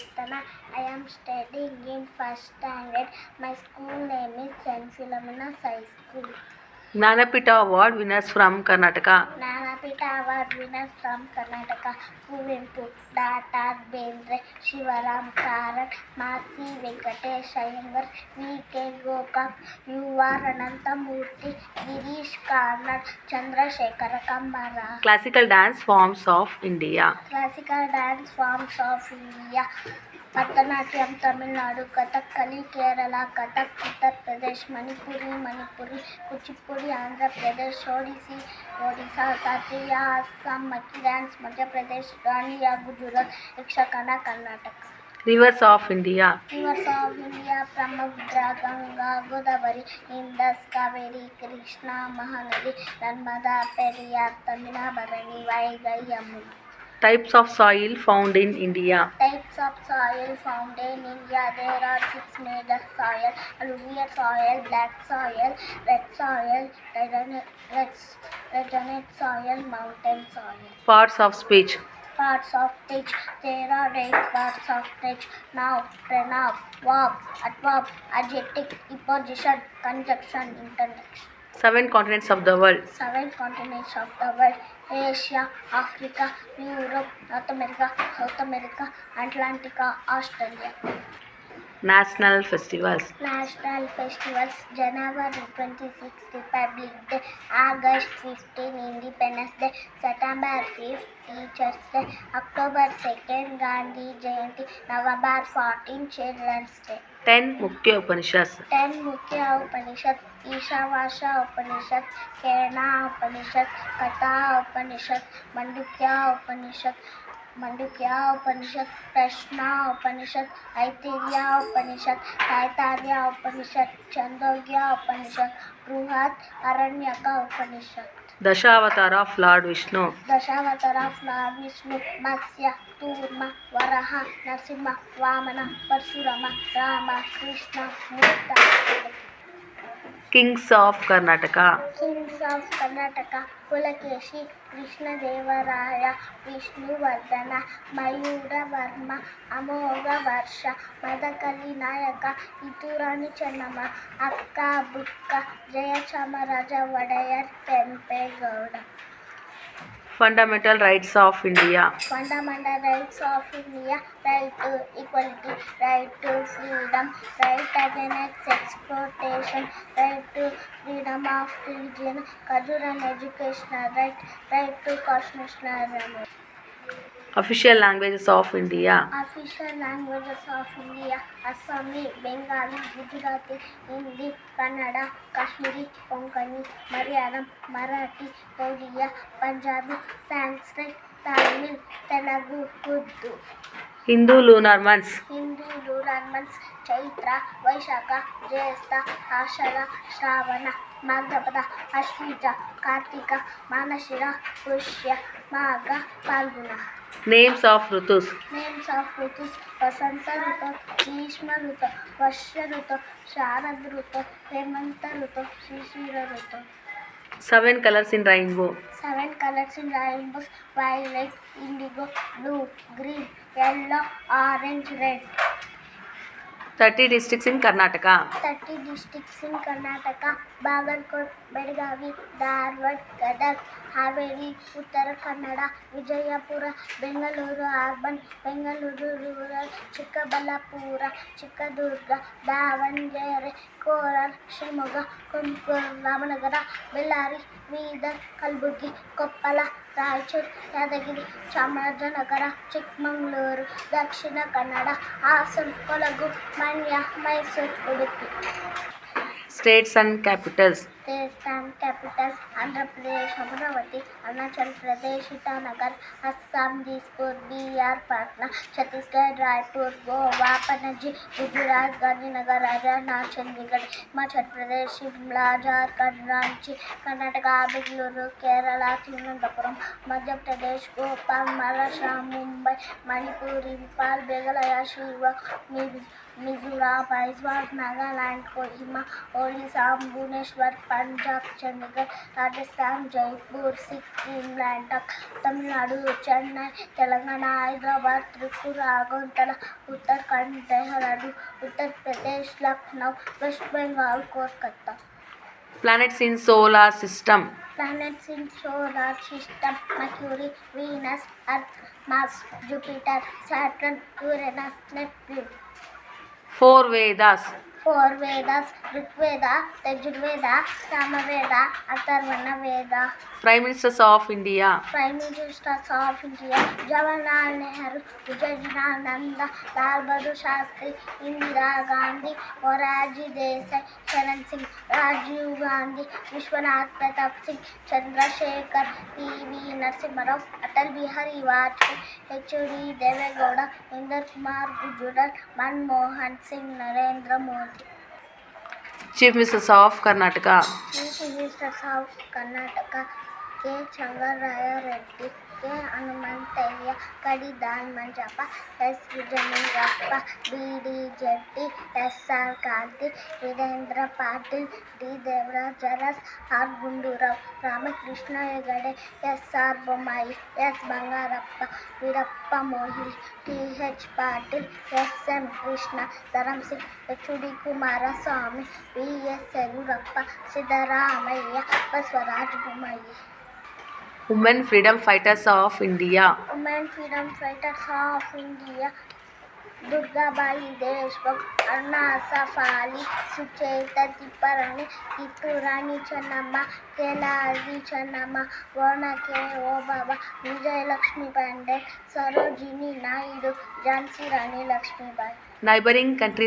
Chaitana. I am studying in first standard. My school name is St. Philomena's High School. Jnanpith award winners from Karnataka. Gnanapita Award winners from Karnataka: Kuvempu, Datar Bendre, Shivaram Karan, Masi Venkatesh Iyengar, V.K. Gokak, U.R. Anantamurthy, Girish Karnad, Chandrasekhara Kambara. Classical dance forms of India. Classical dance forms of India: Bharatanatyam Tamil Nadu, Kathakali Kerala, Kathak Uttar Pradesh, Manipuri, Kuchipudi Andhra Pradesh, Odisha, Satriya Assam, Makki dance Madhya Pradesh, Daniya Gujarat, Yakshagana Karnataka. Rivers of India. Rivers of India: Brahmaputra, Ganga, Godavari, Indus, Kaveri, Krishna, Mahanadi, Narmada, Periyar, Tamina, Bharani, Vaigai, Yamuna. Types of soil found in India. Types of soil found in India: there are 6 major soil: alluvial soil, black soil, red soil, redonate soil, mountain soil. Parts of speech. Parts of speech: there are 8 parts of speech: noun, pronoun, verb, adverb, adjective, preposition, conjunction, interjection. 7 continents of the world. 7 continents of the world: Asia, Africa, Europe, North America, South America, Atlantica, Australia. National festivals. National festivals: January 26, Republic Day; August 15, Independence Day; September 5, Teachers Day; October 2, Gandhi Jayanti; November 14, Children's Day. 10 ಮುಖ್ಯ Upanishads. 10 Mukhya Upanishad: Ishavasya Upanishad, Kena Upanishad, Katha Upanishad, Mandukya Upanishad, Prashna Upanishad, Aitareya Upanishad, Taittiriya Upanishad, Chandogya Upanishad, Bruhat Aranyaka Upanishad. Dashavatara of lord Vishnu. Dashavatara of Lord Vishnu: Matsya, Kurma, Varaha, Narasimha, Vamana, Parshurama, Rama, Krishna, Murta. Kings of Karnataka. Kings of Karnataka: Pulakeshi, Krishnadevaraya, Vishnuvardhana, Mayuravarma, Amoga Varsha, Madakali Nayaka, Iturani Channamma, Akka Bukka, Jayachamaraja Vadayar, Kempegowda. Fundamental rights of India. Fundamental rights of India: right to equality, right to freedom, right against exploitation, right to freedom of religion, culture and educational right, right to constitutional right. Official languages of India. Official languages of India: Assami, Bengali, Gujarati, Hindi, Kannada, Kashmiri, Konkani, Malayalam, Marathi, Oriya, Punjabi, Sanskrit, Tamil, Telugu, Urdu. Hindu lunar months. Hindu lunar months: Chaitra, Vaishakha, Jyestha, Ashada, Shravana, Madhapada, Ashwita, Kartika, Manashira, Pushya, Magha, Falguna. Names of ಋತುಸ್. Names of Rutus: Vasanta Rutu, Grishma Rutu, Varsha Rutu, Sharad Rutu, Hemanta Rutu, Shishira Rutu. 7 colours in rainbow. 7 colors in rainbows: violet, indigo, blue, green, yellow, orange, red. 30 districts in Karnataka. 30 districts in Karnataka: Bagalkot, Belgavi, Dharwad, Gadag, Haveri, Uttara Kannada, Vijayapura, Bengaluru Urban, Bengaluru Rural, Chikkaballapura, Chikkadurga, Davangere, Kolar, Shimoga, Tumkur, Ramanagara, Bellari, Bidar, Kalburgi, Koppala, Raichur, Yadagiri, Chamarajanagar, Chikmagaluru, Dakshina Kannada, Hassan, Kodagu, Manya, Mysore, Udupi. States and capitals. States and capitals: Andhra Pradesh, Amravati, Arunachal Pradesh, Itanagar, Assam, Dispur, Bihar, Patna, Chhattisgarh, Raipur, Goa, Panaji, Gujarat, Gandhinagar, Haryana, Chandigarh, Himachal Pradesh, Shimla, Jharkhand, Ranchi, Karnataka, Bengaluru, Kerala, Thiruvananthapuram, Madhya Pradesh, Bhopal, Maharashtra, Mumbai, Manipur, Impal, Meghalaya, Shillong, Mizoram, Aizawl, Nagaland, Kohima, Odisha, Bhubaneswar, Punjab Chandigarh Rajasthan Jaipur Sikkim Ladakh Tamil Nadu Chennai Telangana Hyderabad Tripura Agartala Uttarakhand Dehradun Uttar Pradesh Lucknow west Bengal Kolkata Planets in solar system. Planets in solar system Mercury, Venus, Earth, Mars, Jupiter, Saturn, Uranus, Neptune. 4 Vedas. 4 Vedas Rigveda, Yajurveda, Samaveda, Atharvana Veda. Prime Ministers of India. Prime Ministers of India Jawaharlal Nehru, Vijayananda, Lal Bahadur Shastri, Indira Gandhi, Moraji Desai, Charan Singh, Rajiv Gandhi, Vishwanath Pratap Singh, Chandrasekhar, P.V. Narasimha, Atal Bihari Vajpayee, H.D. Deve Gowda, Inder Kumar Gujarat, Manmohan Singh, Narendra Modi. Chief Ministers of Karnataka. Chief Ministers of Karnataka K. Changaraya Reddy, K. Hanumanthayya, Kadidan Manjappa, S. Vijayanagappa, B.D. Jetty, S.R. Karthi, Virendra Patil, D. Devraj Aras, R. Gundurao, Ramakrishna Hegade, S.R. Bommai, S. Bangarappa, Virappa Mohili, T.H. Patil, S.M. Krishna, Dharam Singh, H.D. Kumaraswamy, B.S. Yediyurappa, Siddaramaiah, Baswaraj Bommai. Women Freedom Fighters of India. Women Freedom Fighters of India Durgabai Deshmukh, Anna Safali, Sucheta Tipparani, Kitturani Channamma, Keladi Channamma, Varna K. Obaba, Vijay Lakshmi Pandey, Sarojini Naidu, Jhansi Rani Lakshmibai. Neighboring countries